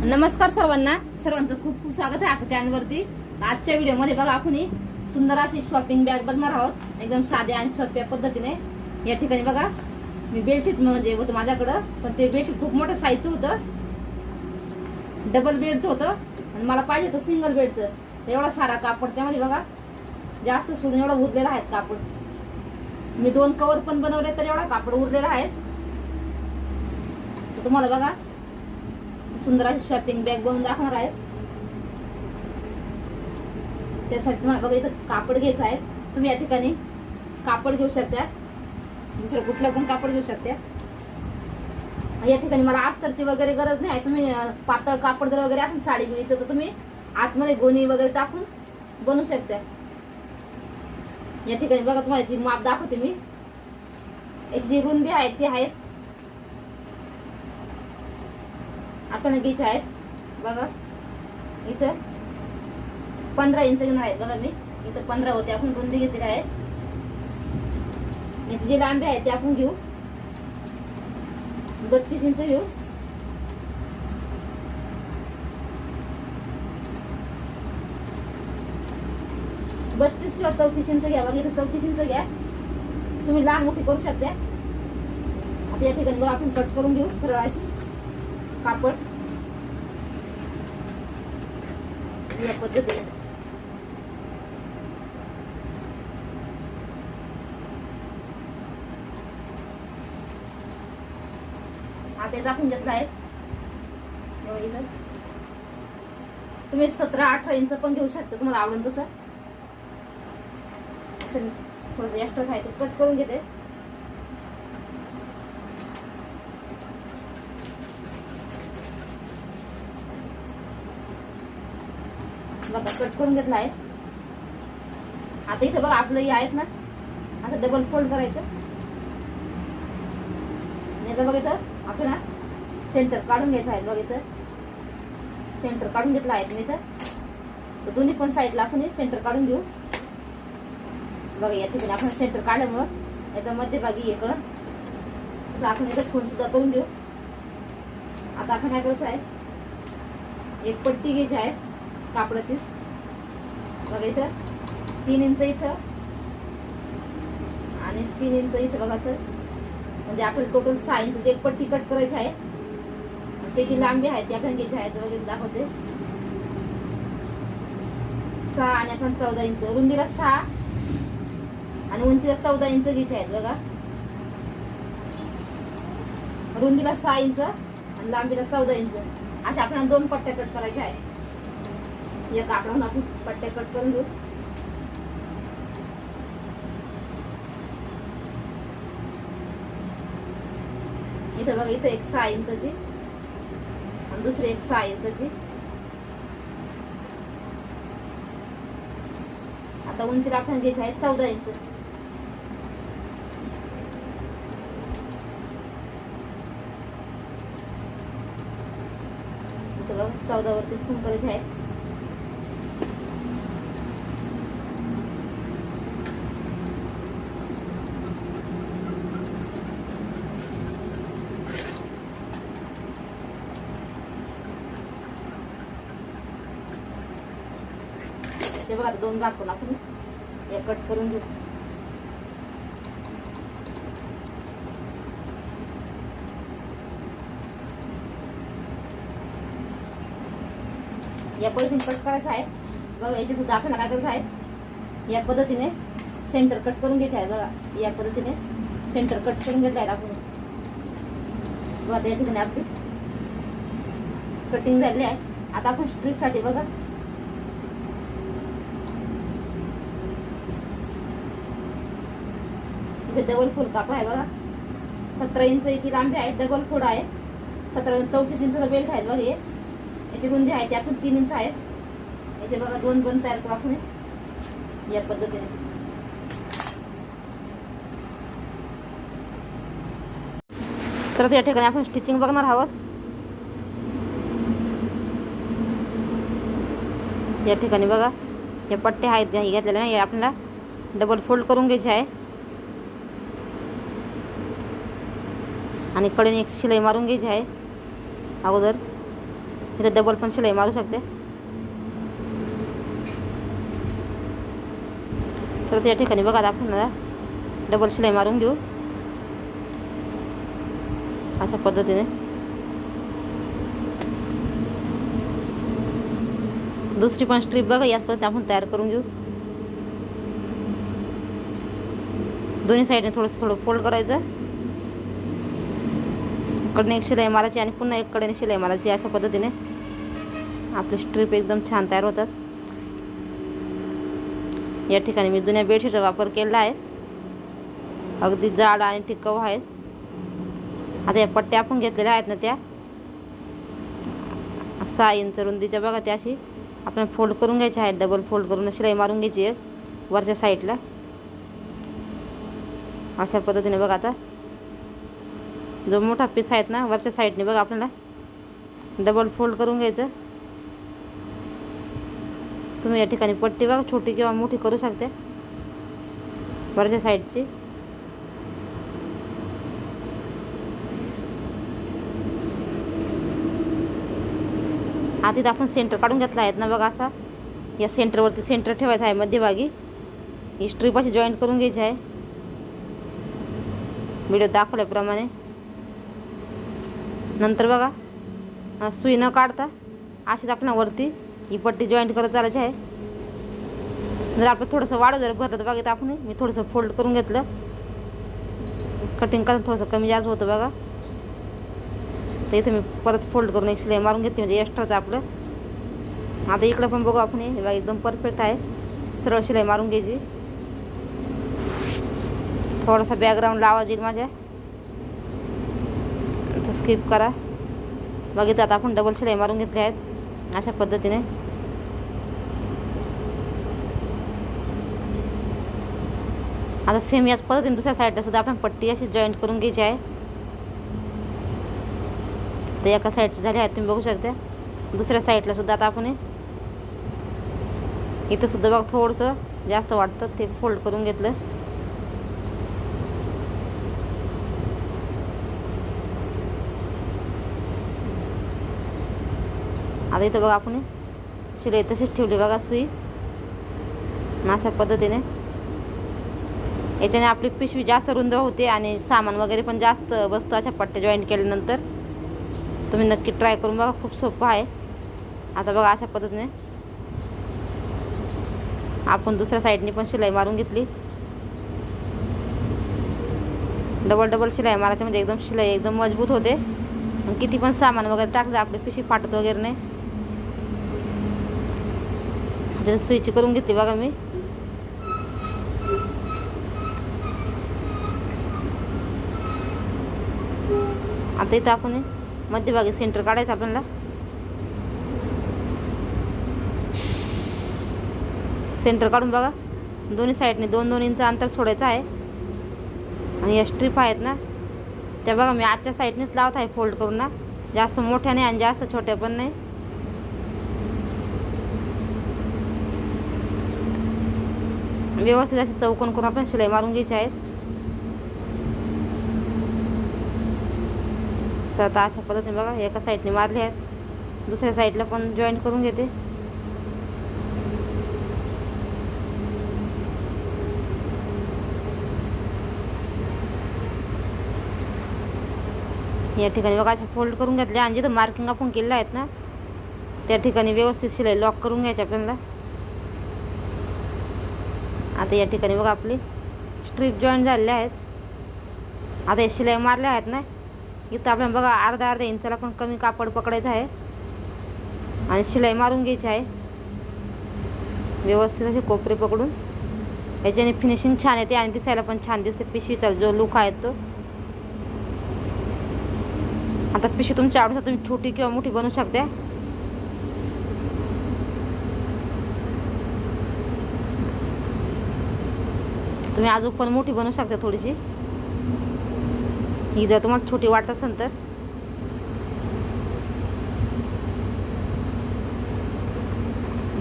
नमस्कार सर्वांचं खूप खूप स्वागत आहे आपल्या चॅनलवरती। आजच्या व्हिडिओमध्ये बघा आपण सुंदर अशी शॉपिंग बॅग बनवणार आहोत, एकदम साध्या आणि सोप्या पद्धतीने। या ठिकाणी बघा मी बेडशीट म्हणजे होतं माझ्याकडं, पण ते बेडशीट खूप मोठं साईजचं होतं, डबल बेडचं होतं आणि मला पाहिजे होतं सिंगल बेडचं। एवढा सारा कापड त्यामध्ये बघा जास्त सोडून एवढा उरलेला आहे कापड। मी 2 कवर पण बनवले तर एवढा कापड उरलेला आहे। तुम्हाला बघा सुंदर अशी शॉपिंग बॅग बनवून दाखवणार आहे। त्यासाठी तुम्हाला बघा इथं कापड घ्यायचं आहे। तुम्ही या ठिकाणी कापड घेऊ शकता, दुसरं कुठलं पण कापड घेऊ शकता। या ठिकाणी मला अस्तरची वगैरे गरज नाही आहे। तुम्ही पातळ कापड जर वगैरे असेल साडी बिडीचं तर तुम्ही आतमध्ये गोणी वगैरे टाकून बनवू शकता। या ठिकाणी बघा तुम्हाला याची माप दाखवते मी। याची जी रुंदी आहे ती आहे आपण घ्यायचे आहेत बघा, इथं 15 इंच घेणार आहेत बघा। मी इथं 15 वरती आपण रुंदी घेतली आहे। याची जी लांबी आहे ती आपण घेऊ 32 इंच घेऊ। बत्तीस किंवा 34 इंच घ्या बघा। इथं 34 इंच घ्या, तुम्ही लहान मोठी करू शकता। आता या ठिकाणी बघा आपण कट करून घेऊ सरळ अशी कापड या पद्धतीने। आता याचा आपण घेतला आहे तुम्ही 17-18 इंच पण घेऊ शकता, तुम्हाला आवडेल तसं। थोडं एक्स्ट्रा आहे ते कट करून घेते। बघा कट करून घेतला आहे। आता इथे बघा आपलं हे आहेत ना, असं डबल फोल्ड करायचं। याचा बघा इथं आपल्याला सेंटर काढून घ्यायचं आहे बघा। इथं सेंटर काढून घेतला आहे मी इथं, तर दोन्ही पण साईडला आपण सेंटर काढून घेऊ बघा। या ठिकाणी आपण सेंटर काढल्यामुळं याचा मध्यभागी इकडं तसं आपण इथं फोन सुद्धा करून घेऊ। आता आपण काय करायचं आहे, एक पट्टी घ्यायची आहे कापडाची बघा। इथं 3 इंच इथं आणि 3 इंच इथं बघा सर, म्हणजे आपण टोटल 6 इंचची एक पट्टी कट करायची आहे। त्याची लांबी आहे ती आपण घ्यायची आहे वगैरे दाखवते 6 आणि आपण 14 इंच, रुंदीला 6 आणि उंचीला 14 इंच घ्यायचे आहेत बघा। रुंदीला 6 इंच आणि लांबीला 14 इंच अशा आपण 2 पट्ट्या कट करायच्या आहेत। या कापडावरून आपण पट्ट्या कट करून घेऊ। इथं बघा इथं एक 6 इंचची आणि दुसरी एक 6 इंचची। आता उंचीला आपण घ्यायची आहे 14 इंच। इथं बघा 14 वरती खून करायचे आहे। ते बघा 2 भाग करून आपण हे कट करून घेऊ। या पद्धतीने कट करायचं आहे बघा। याची सुद्धा आपल्याला काय करायचं आहे, या पद्धतीने सेंटर कट करून घ्यायचे आहे बघा। या पद्धतीने सेंटर कट करून घेतलं आहे आपण बघा। या ठिकाणी आपली कटिंग झाली आहे। आता आपण स्ट्रीपसाठी बघा डबल फोल्ड कापड आहे बघा। 17 इंच याची लांबी आहे, डबल फोल्ड आहे। 34 इंचचा बेल्ट आहे बघा। याची रुंदी आहे ती आपण 3 इंच आहे। इथे बघा 2 बंद तयार करू आपण या पद्धतीने। तर या ठिकाणी आपण स्टिचिंग बघणार आहोत। या ठिकाणी बघा या पट्ट्या आहेत घेतलेल्या, हे आपल्याला डबल फोल्ड करून घ्यायचे आहे आणि कडेने एक शिलाई मारून घ्यायची आहे अगोदर। इथं डबल पण शिलाई मारू शकते. तर या ठिकाणी बघा आता आपण डबल शिलाई मारून घेऊ अशा पद्धतीने. दुसरी पण स्ट्रीप बघा याच पद्धतीने आपण तयार करून घेऊ. दोन्ही साईडने थोडं फोल्ड करायचं, कडने एक शिलाई मारायची आणि पुन्हा एक कडेने शिलाई मारायची. अशा पद्धतीने आपली स्ट्रीप एकदम छान तयार होतात. या ठिकाणी मी जुन्या बेडशीटचा वापर केला आहे, अगदी जाड आणि टिकाऊ आहेत. आता या पट्ट्या आपण घेतलेल्या आहेत ना, त्या 6 इंच रुंदीच्या बघा, त्या अशी आपण फोल्ड करून घ्यायच्या आहेत. डबल फोल्ड करून शिलाई मारून घ्यायची एक वरच्या साईडला अशा पद्धतीने. बघा आता जो मोठा पीस आहेत ना वरच्या साईडने बघा आपल्याला डबल फोल्ड करून घ्यायचं. तुम्ही या ठिकाणी पट्टी बघा छोटी किंवा मोठी करू शकता वरच्या साईडची. आता इथं आपण सेंटर काढून घेतला आहेत ना बघा, असा या सेंटरवरती सेंटर ठेवायचं आहे मध्यभागी. ही स्ट्रीप अशी जॉईंट करून घ्यायची आहे व्हिडिओ दाखवल्याप्रमाणे. नंतर बघा सुई न काढता अशीच आपल्याला वरती ही पट्टी जॉईंट करत चालायची आहे. जर आपलं थोडंसं वाढ जर भरलं तर बघा इथं आपण मी थोडंसं फोल्ड करून घेतलं, कटिंग करून थोडंसं कमी जास्त होतं बघा. तर इथं मी परत फोल्ड करून एक शिलाई मारून घेतली म्हणजे एक्स्ट्राचं आपलं. आता इकडं पण बघू आपण, हे बघा एकदम परफेक्ट आहे. सरळ शिलाई मारून घ्यायची. थोडासा बॅकग्राऊंडला आवाज येईल माझ्या, तर स्किप करा. बघितलं आता आपण डबल शिलाई मारून घेतली आहेत अशा पद्धतीने. आता सेम याच पद्धतीने दुसऱ्या साईडला सुद्धा आपण पट्टी अशी जॉईंट करून घ्यायची आहे. तर एका साईडची झाली आहे तुम्ही बघू शकता. दुसऱ्या साईडला सुद्धा आता आपण इथं सुद्धा बघा थोडंसं जास्त वाटतं ते फोल्ड करून घेतलं. आता इथं बघा आपण शिलाई तशीच ठेवली बघा सुई अशा पद्धतीने. याच्याने आपली पिशवी जास्त रुंद होते आणि सामान वगैरे पण जास्त बसतं अशा पट्ट्या जॉईंट केल्यानंतर. तुम्ही नक्की ट्राय करून बघा, खूप सोपं आहे. आता बघा अशा पद्धतीने आपण दुसऱ्या साईडने पण शिलाई मारून घेतली. डबल शिलाई मारायची म्हणजे एकदम शिलाई एकदम मजबूत होते. किती पण सामान वगैरे टाकलं आपली पिशवी फाटत वगैरे नाही. सुईची करून घेतली बघा मी. आता इथं आपण मध्यभागी सेंटर काढायचं आपल्याला. सेंटर काढून बघा दोन्ही साईडने 2-2 इंच अंतर सोडायचं आहे. आणि या स्ट्रीप आहेत ना त्या बघा मी आजच्या साईडनेच लावत आहे फोल्ड करून ना, जास्त मोठ्या नाही आणि जास्त छोट्या पण नाही. व्यवस्थित असे चौकोन करून आपण शिलाई मारून घ्यायची आहेत. तर आता अशा पद्धतीने बघा एका साईडने मारले आहेत, दुसऱ्या साईडला पण जॉईंट करून घेते. या ठिकाणी बघा अशा फोल्ड करून घेतल्या आणि जिथं मार्किंग आपण केलेलं आहेत ना त्या ठिकाणी व्यवस्थित शिलाई लॉक करून घ्यायची आपल्याला. आता या ठिकाणी बघा आपली स्ट्रीप जॉईंट झालेल्या आहेत. आता हे शिलाई मारल्या आहेत ना, इथं आपल्याला बघा अर्धा इंचाला पण कमी कापड पकडायचं आहे आणि शिलाई मारून घ्यायची आहे व्यवस्थित असे कोपरे पकडून. याच्याने फिनिशिंग छान येते आणि दिसायला पण छान दिसते. पिशवीचा जो लुक आहे तो. आता पिशवी तुमच्या आवडीनुसार तुम्ही छोटी किंवा मोठी बनवू शकता. तुम्ही अजून पण मोठी बनवू शकता थोडीशी. ही जर तुम्हाला छोटी वाटत असेल तर.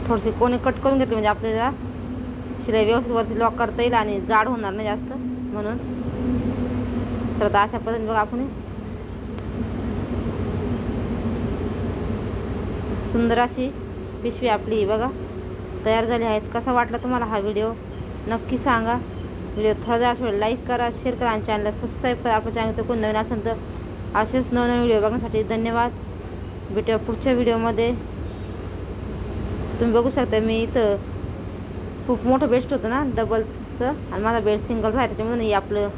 थोडीशी कोणी कट करून घेतली म्हणजे आपल्याला शिलाई व्यवस्थित वरती लॉक करता येईल आणि जाड होणार नाही जास्त म्हणून. चला तर अशा पद्धतीने बघा आपण सुंदर अशी पिशवी आपली बघा तयार झाली आहेत. कसा वाटला तुम्हाला हा व्हिडिओ नक्की सांगा. व्हिडिओ थोडा जरा वेळ लाईक करा, शेअर करा आणि चॅनलला सबस्क्राईब करा. आपल्या चॅनल तर कोण नवीन असेल तर असेच नवनवीन व्हिडिओ बघण्यासाठी धन्यवाद. भेटूया पुढच्या व्हिडिओमध्ये. तुम्ही बघू शकता मी इथं खूप मोठं बेस्ट होतं ना डबलचं आणि माझा बेड सिंगलचा आहे त्याच्यामधून आपलं